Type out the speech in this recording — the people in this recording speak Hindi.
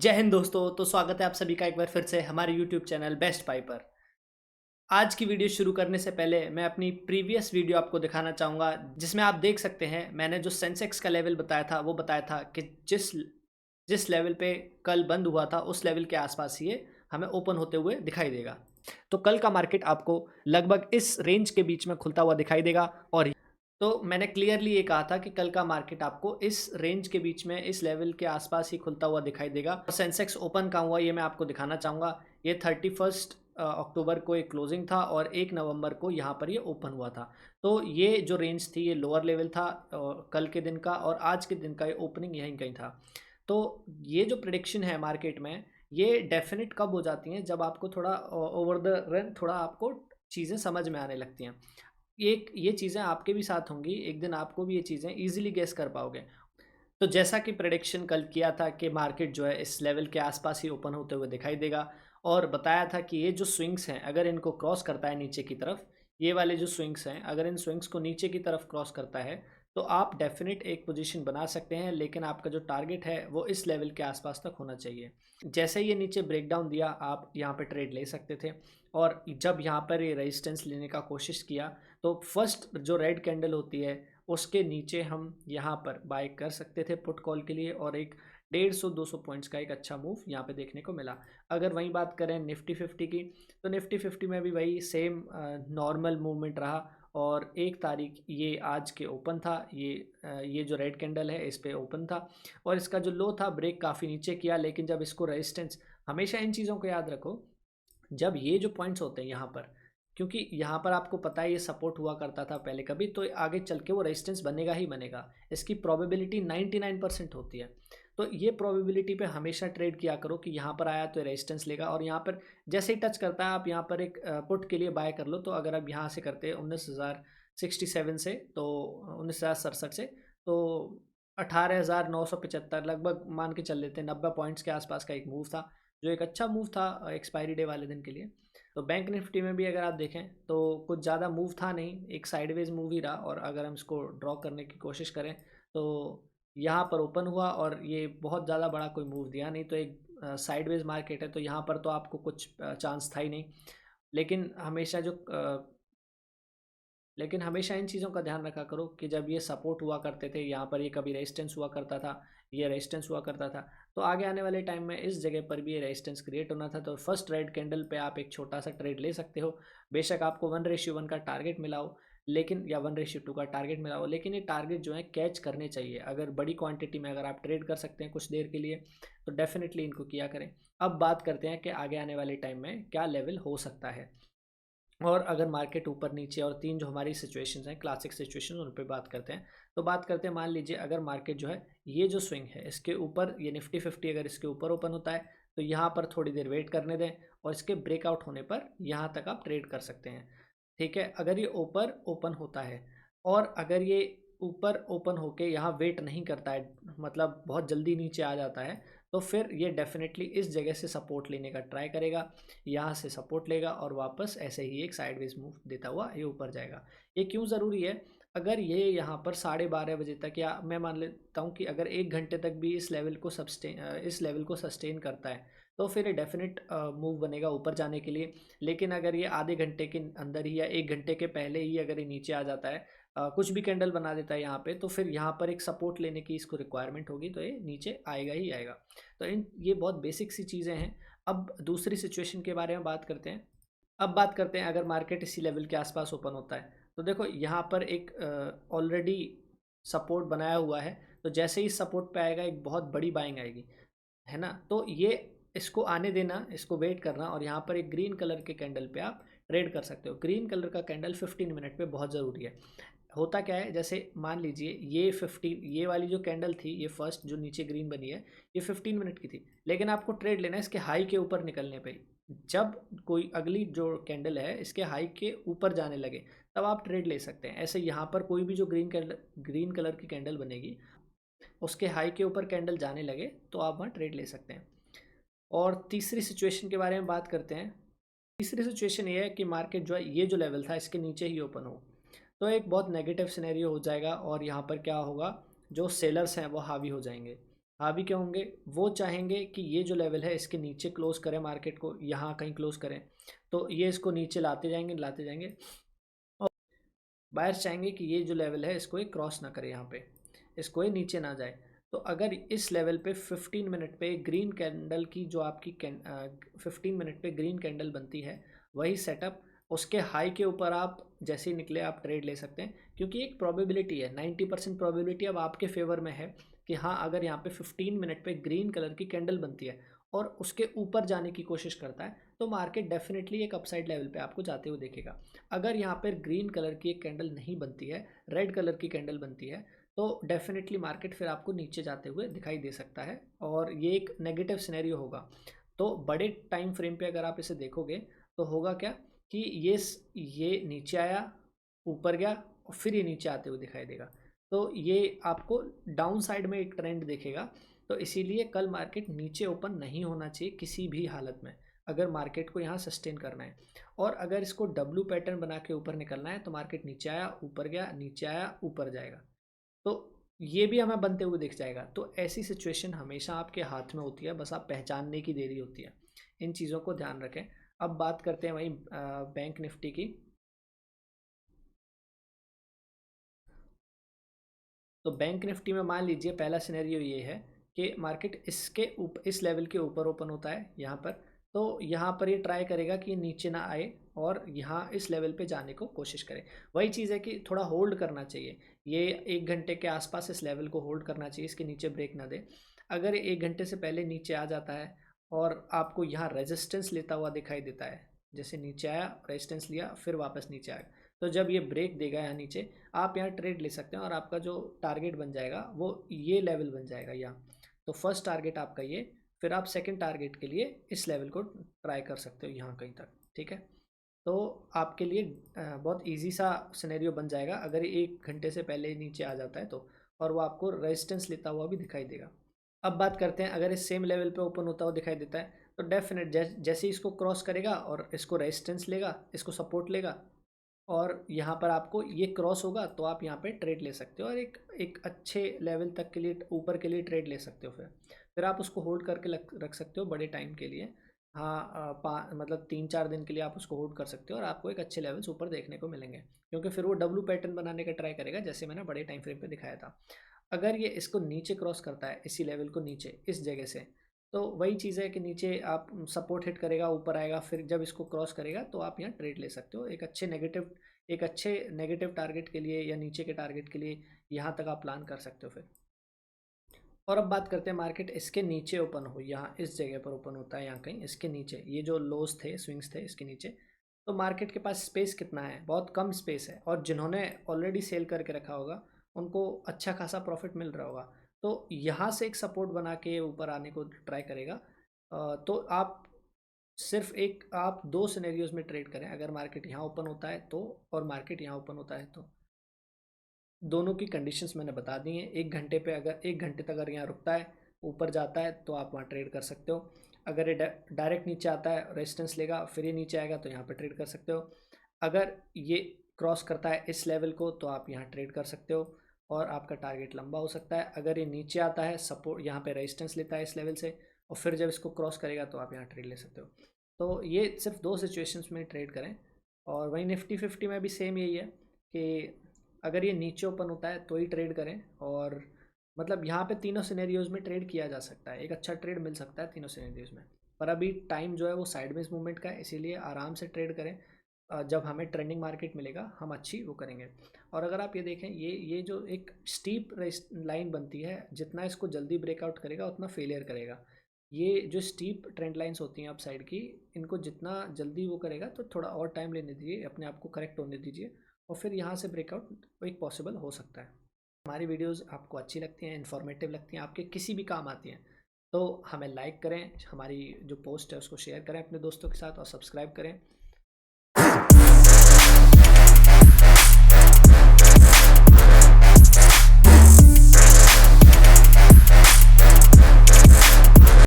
जय हिंद दोस्तों। तो स्वागत है आप सभी का एक बार फिर से हमारे YouTube चैनल बेस्ट बाय पर। आज की वीडियो शुरू करने से पहले मैं अपनी प्रीवियस वीडियो आपको दिखाना चाहूँगा, जिसमें आप देख सकते हैं मैंने जो सेंसेक्स का लेवल बताया था वो बताया था कि जिस जिस लेवल पे कल बंद हुआ था उस लेवल के आसपास ये हमें ओपन होते हुए दिखाई देगा। तो कल का मार्केट आपको लगभग इस रेंज के बीच में खुलता हुआ दिखाई देगा। और तो मैंने क्लियरली ये कहा था कि कल का मार्केट आपको इस रेंज के बीच में इस लेवल के आसपास ही खुलता हुआ दिखाई देगा। सेंसेक्स ओपन कहाँ हुआ ये मैं आपको दिखाना चाहूँगा। ये 31 अक्टूबर को एक क्लोजिंग था और 1 नवंबर को यहाँ पर ये ओपन हुआ था। तो ये जो रेंज थी ये लोअर लेवल था कल के दिन का, और आज के दिन का ये ओपनिंग यहीं कहीं था। तो ये जो प्रिडिक्शन है मार्केट में, ये डेफिनेट कब हो जाती हैं, जब आपको थोड़ा ओवर द रन थोड़ा आपको चीज़ें समझ में आने लगती हैं। एक ये चीज़ें आपके भी साथ होंगी, एक दिन आपको भी ये चीज़ें ईज़िली गेस कर पाओगे। तो जैसा कि प्रेडिक्शन कल किया था कि मार्केट जो है इस लेवल के आसपास ही ओपन होते हुए दिखाई देगा, और बताया था कि ये जो स्विंग्स हैं अगर इनको क्रॉस करता है नीचे की तरफ, ये वाले जो स्विंग्स हैं अगर इन स्विंग्स को नीचे की तरफ क्रॉस करता है तो आप डेफिनेट एक पोजीशन बना सकते हैं, लेकिन आपका जो टारगेट है वो इस लेवल के आसपास तक होना चाहिए। जैसे ही ये नीचे ब्रेकडाउन दिया आप यहाँ पे ट्रेड ले सकते थे, और जब यहाँ पर ये रेजिस्टेंस लेने का कोशिश किया तो फर्स्ट जो रेड कैंडल होती है उसके नीचे हम यहाँ पर बाय कर सकते थे पुट कॉल के लिए, और एक 150-200 पॉइंट्स का एक अच्छा मूव यहाँ पे देखने को मिला। अगर वहीं बात करें निफ्टी 50 की, तो निफ्टी 50 में भी वही सेम नॉर्मल मूवमेंट रहा, और 1 तारीख ये आज के ओपन था, ये जो रेड कैंडल है इस पे ओपन था, और इसका जो लो था ब्रेक काफ़ी नीचे किया, लेकिन जब इसको रेजिस्टेंस, हमेशा इन चीज़ों को याद रखो, जब ये जो पॉइंट्स होते हैं यहाँ पर, क्योंकि यहाँ पर आपको पता है ये सपोर्ट हुआ करता था पहले कभी, तो आगे चल के वो रेजिस्टेंस बनेगा ही बनेगा, इसकी प्रोबेबिलिटी 99% होती है। तो ये प्रोबेबिलिटी पे हमेशा ट्रेड किया करो कि यहाँ पर आया तो रेजिस्टेंस लेगा, और यहाँ पर जैसे ही टच करता है आप यहाँ पर एक पुट के लिए बाय कर लो। तो अगर आप यहाँ से करते हैं 19,067 से, तो 19,067 से, तो 18,975 लगभग मान के चल लेते हैं, 90 पॉइंट्स के आसपास का एक मूव था, जो एक अच्छा मूव था एक्सपायरी डे वाले दिन के लिए। तो बैंक निफ्टी में भी अगर आप देखें तो कुछ ज़्यादा मूव था नहीं, एक साइडवेज मूव ही रहा, और अगर हम इसको ड्रॉ करने की कोशिश करें तो यहाँ पर ओपन हुआ और ये बहुत ज़्यादा बड़ा कोई मूव दिया नहीं, तो एक साइडवेज मार्केट है, तो यहाँ पर तो आपको कुछ चांस था ही नहीं। लेकिन हमेशा जो लेकिन हमेशा इन चीज़ों का ध्यान रखा करो कि जब ये सपोर्ट हुआ करते थे यहाँ पर, ये कभी रेजिस्टेंस हुआ करता था, ये रेजिस्टेंस हुआ करता था, तो आगे आने वाले टाइम में इस जगह पर भी ये रेजिस्टेंस क्रिएट होना था। तो फर्स्ट रेड कैंडल पे आप एक छोटा सा ट्रेड ले सकते हो। बेशक आपको 1:1 का टारगेट मिला हो, लेकिन या 1:2 का टारगेट मिला हो, लेकिन ये टारगेट जो है कैच करने चाहिए। अगर बड़ी क्वांटिटी में अगर आप ट्रेड कर सकते हैं कुछ देर के लिए तो डेफिनेटली इनको किया करें। अब बात करते हैं कि आगे आने वाले टाइम में क्या लेवल हो सकता है, और अगर मार्केट ऊपर नीचे, और तीन जो हमारी सिचुएशंस हैं क्लासिक सिचुएशन, उन पे बात करते हैं। तो बात करते हैं, मान लीजिए अगर मार्केट जो है ये जो स्विंग है इसके ऊपर, ये निफ्टी 50 अगर इसके ऊपर ओपन होता है तो यहाँ पर थोड़ी देर वेट करने दें, और इसके ब्रेकआउट होने पर यहाँ तक आप ट्रेड कर सकते हैं। ठीक है, अगर ये ऊपर ओपन होता है, और अगर ये ऊपर ओपन होके यहाँ वेट नहीं करता है, मतलब बहुत जल्दी नीचे आ जाता है, तो फिर ये डेफिनेटली इस जगह से सपोर्ट लेने का ट्राई करेगा, यहाँ से सपोर्ट लेगा और वापस ऐसे ही एक साइडवेज मूव देता हुआ ये ऊपर जाएगा। ये क्यों ज़रूरी है? अगर ये यहाँ पर 12:30 बजे तक, या मैं मान लेता हूँ कि अगर 1 घंटे तक भी इस लेवल को सस्टेन करता है, तो फिर ये डेफिनेट मूव बनेगा ऊपर जाने के लिए। लेकिन अगर ये आधे घंटे के अंदर ही या 1 घंटे के पहले ही अगर ये नीचे आ जाता है, कुछ भी कैंडल बना देता है यहाँ पे, तो फिर यहाँ पर एक सपोर्ट लेने की इसको रिक्वायरमेंट होगी, तो ये नीचे आएगा ही आएगा। तो ये बहुत बेसिक सी चीज़ें हैं। अब दूसरी सिचुएशन के बारे में बात करते हैं। अब बात करते हैं अगर मार्केट इसी लेवल के आसपास ओपन होता है, तो देखो यहाँ पर एक ऑलरेडी सपोर्ट बनाया हुआ है, तो जैसे ही सपोर्ट पे आएगा एक बहुत बड़ी बाइंग आएगी, है ना। तो ये इसको आने देना, इसको वेट करना, और यहाँ पर एक ग्रीन कलर के कैंडल पे आप ट्रेड कर सकते हो। ग्रीन कलर का कैंडल 15 मिनट पे बहुत ज़रूरी है। होता क्या है, जैसे मान लीजिए ये वाली जो कैंडल थी, ये फर्स्ट जो नीचे ग्रीन बनी है, ये 15 मिनट की थी, लेकिन आपको ट्रेड लेना है इसके हाई के ऊपर निकलने पे। जब कोई अगली जो कैंडल है इसके हाई के ऊपर जाने लगे, तब आप ट्रेड ले सकते हैं। ऐसे यहाँ पर कोई भी जो ग्रीन कलर की कैंडल बनेगी, उसके हाई के ऊपर कैंडल जाने लगे, तो आप वहाँ ट्रेड ले सकते हैं। और तीसरी सिचुएशन के बारे में बात करते हैं। तीसरी सिचुएशन ये है कि मार्केट जो है ये जो लेवल था इसके नीचे ही ओपन हो, तो एक बहुत नेगेटिव सिनेरियो हो जाएगा, और यहाँ पर क्या होगा, जो सेलर्स हैं वो हावी हो जाएंगे। हावी क्यों होंगे? वो चाहेंगे कि ये जो लेवल है इसके नीचे क्लोज करें मार्केट को, यहाँ कहीं क्लोज करें, तो ये इसको नीचे लाते जाएंगे। और बायर्स चाहेंगे कि ये जो लेवल है इसको ये क्रॉस ना करे, यहाँ पे इसको ये नीचे ना जाए। तो अगर इस लेवल पे 15 मिनट पे ग्रीन कैंडल की जो आपकी 15 मिनट पे ग्रीन कैंडल बनती है, वही सेटअप उसके हाई के ऊपर आप जैसे ही निकले आप ट्रेड ले सकते हैं, क्योंकि एक प्रोबेबिलिटी है, 90% प्रोबेबिलिटी अब आपके फेवर में है कि हाँ, अगर यहाँ पे 15 मिनट पे ग्रीन कलर की कैंडल बनती है और उसके ऊपर जाने की कोशिश करता है, तो मार्केट डेफिनेटली एक अपसाइड लेवल पे आपको जाते हुए देखेगा। अगर यहाँ पर ग्रीन कलर की एक कैंडल नहीं बनती है, रेड कलर की कैंडल बनती है, तो डेफिनेटली मार्केट फिर आपको नीचे जाते हुए दिखाई दे सकता है और ये एक नेगेटिव सिनेरियो होगा। तो बड़े टाइम फ्रेम पे अगर आप इसे देखोगे तो होगा क्या कि ये नीचे आया, ऊपर गया और फिर ये नीचे आते हुए दिखाई देगा। तो ये आपको डाउन साइड में एक ट्रेंड दिखेगा। तो इसीलिए कल मार्केट नीचे ओपन नहीं होना चाहिए किसी भी हालत में, अगर मार्केट को यहाँ सस्टेन करना है। और अगर इसको डब्ल्यू पैटर्न बना के ऊपर निकलना है तो मार्केट नीचे आया, ऊपर गया, नीचे आया, ऊपर जाएगा, तो ये भी हमें बनते हुए दिख जाएगा। तो ऐसी सिचुएशन हमेशा आपके हाथ में होती है, बस आप पहचानने की देरी होती है। इन चीज़ों को ध्यान रखें। अब बात करते हैं वही बैंक निफ्टी की। तो बैंक निफ्टी में मान लीजिए पहला सिनेरियो ये है कि मार्केट इस लेवल के ऊपर ओपन होता है यहाँ पर, तो यहाँ पर ये ट्राई करेगा कि ये नीचे ना आए और यहाँ इस लेवल पे जाने को कोशिश करे। वही चीज़ है कि थोड़ा होल्ड करना चाहिए, ये 1 घंटे के आसपास इस लेवल को होल्ड करना चाहिए, इसके नीचे ब्रेक ना दे। अगर 1 घंटे से पहले नीचे आ जाता है और आपको यहाँ रेजिस्टेंस लेता हुआ दिखाई देता है, जैसे नीचे आया, रेजिस्टेंस लिया, फिर वापस नीचे आया, तो जब ये ब्रेक देगा यहाँ नीचे, आप यहाँ ट्रेड ले सकते हैं और आपका जो टारगेट बन जाएगा वो ये लेवल बन जाएगा यहाँ। तो फर्स्ट टारगेट आपका ये, फिर आप सेकंड टारगेट के लिए इस लेवल को ट्राई कर सकते हो यहाँ कहीं तक, ठीक है। तो आपके लिए बहुत इजी सा सिनेरियो बन जाएगा अगर 1 घंटे से पहले नीचे आ जाता है तो, और वो आपको रेजिस्टेंस लेता हुआ भी दिखाई देगा। अब बात करते हैं, अगर इस सेम लेवल पे ओपन होता हुआ दिखाई देता है तो डेफिनेट जैसे ही इसको क्रॉस करेगा और इसको रेजिस्टेंस लेगा, इसको सपोर्ट लेगा, और यहाँ पर आपको ये क्रॉस होगा तो आप यहाँ पे ट्रेड ले सकते हो और एक एक अच्छे लेवल तक के लिए ऊपर के लिए ट्रेड ले सकते हो। फिर आप उसको होल्ड करके रख सकते हो बड़े टाइम के लिए। हाँ, मतलब 3-4 दिन के लिए आप उसको होल्ड कर सकते हो और आपको एक अच्छे लेवल्स ऊपर देखने को मिलेंगे, क्योंकि फिर वो डब्ल्यू पैटर्न बनाने का ट्राई करेगा जैसे मैंने बड़े टाइम फ्रेम पे दिखाया था। अगर ये इसको नीचे क्रॉस करता है, इसी लेवल को नीचे इस जगह से, तो वही चीज़ है कि नीचे आप सपोर्ट हिट करेगा, ऊपर आएगा, फिर जब इसको क्रॉस करेगा तो आप यहाँ ट्रेड ले सकते हो एक अच्छे नेगेटिव टारगेट के लिए या नीचे के टारगेट के लिए। यहाँ तक आप प्लान कर सकते हो फिर। और अब बात करते हैं, मार्केट इसके नीचे ओपन हो, यहाँ इस जगह पर ओपन होता है, यहाँ कहीं इसके नीचे, ये जो लोस थे, स्विंग्स थे, इसके नीचे, तो मार्केट के पास स्पेस कितना है? बहुत कम स्पेस है, और जिन्होंने ऑलरेडी सेल करके रखा होगा उनको अच्छा खासा प्रॉफिट मिल रहा होगा। तो यहाँ से एक सपोर्ट बना के ऊपर आने को ट्राई करेगा। तो आप दो सिनेरियोज में ट्रेड करें, अगर मार्केट यहाँ ओपन होता है तो, और मार्केट यहाँ ओपन होता है तो। दोनों की कंडीशंस मैंने बता दी हैं। 1 घंटे पे अगर 1 घंटे तक अगर यहाँ रुकता है, ऊपर जाता है, तो आप वहाँ ट्रेड कर सकते हो। अगर ये डायरेक्ट नीचे आता है, रेजिस्टेंस लेगा, फिर ये नीचे आएगा, तो यहाँ पे ट्रेड कर सकते हो। अगर ये क्रॉस करता है इस लेवल को तो आप यहाँ ट्रेड कर सकते हो और आपका टारगेट लंबा हो सकता है। अगर ये नीचे आता है, सपोर्ट यहाँ पे रेजिस्टेंस लेता है इस लेवल से, और फिर जब इसको क्रॉस करेगा तो आप यहाँ ट्रेड ले सकते हो। तो ये सिर्फ दो सिचुएशंस में ट्रेड करें। और वही निफ्टी 50 में भी सेम यही है कि अगर ये नीचे ओपन होता है तो ही ट्रेड करें, और मतलब यहाँ पे तीनों सिनेरियोज में ट्रेड किया जा सकता है, एक अच्छा ट्रेड मिल सकता है तीनों सिनेरियोज में। पर अभी टाइम जो है वो साइडवेज मूवमेंट का है, इसीलिए आराम से ट्रेड करें। जब हमें ट्रेंडिंग मार्केट मिलेगा हम अच्छी वो करेंगे। और अगर आप ये देखें, ये जो एक स्टीप लाइन बनती है, जितना इसको जल्दी ब्रेकआउट करेगा उतना फेलियर करेगा। ये जो स्टीप ट्रेंड लाइंस होती हैं अप साइड की, इनको जितना जल्दी वो करेगा तो थोड़ा और टाइम लेने दीजिए, अपने आप को करेक्ट होने दीजिए, और फिर यहाँ से ब्रेकआउट एक पॉसिबल हो सकता है। हमारी वीडियोस आपको अच्छी लगती हैं, इन्फॉर्मेटिव लगती हैं, आपके किसी भी काम आती हैं, तो हमें लाइक करें, हमारी जो पोस्ट है उसको शेयर करें अपने दोस्तों के साथ, और सब्सक्राइब करें।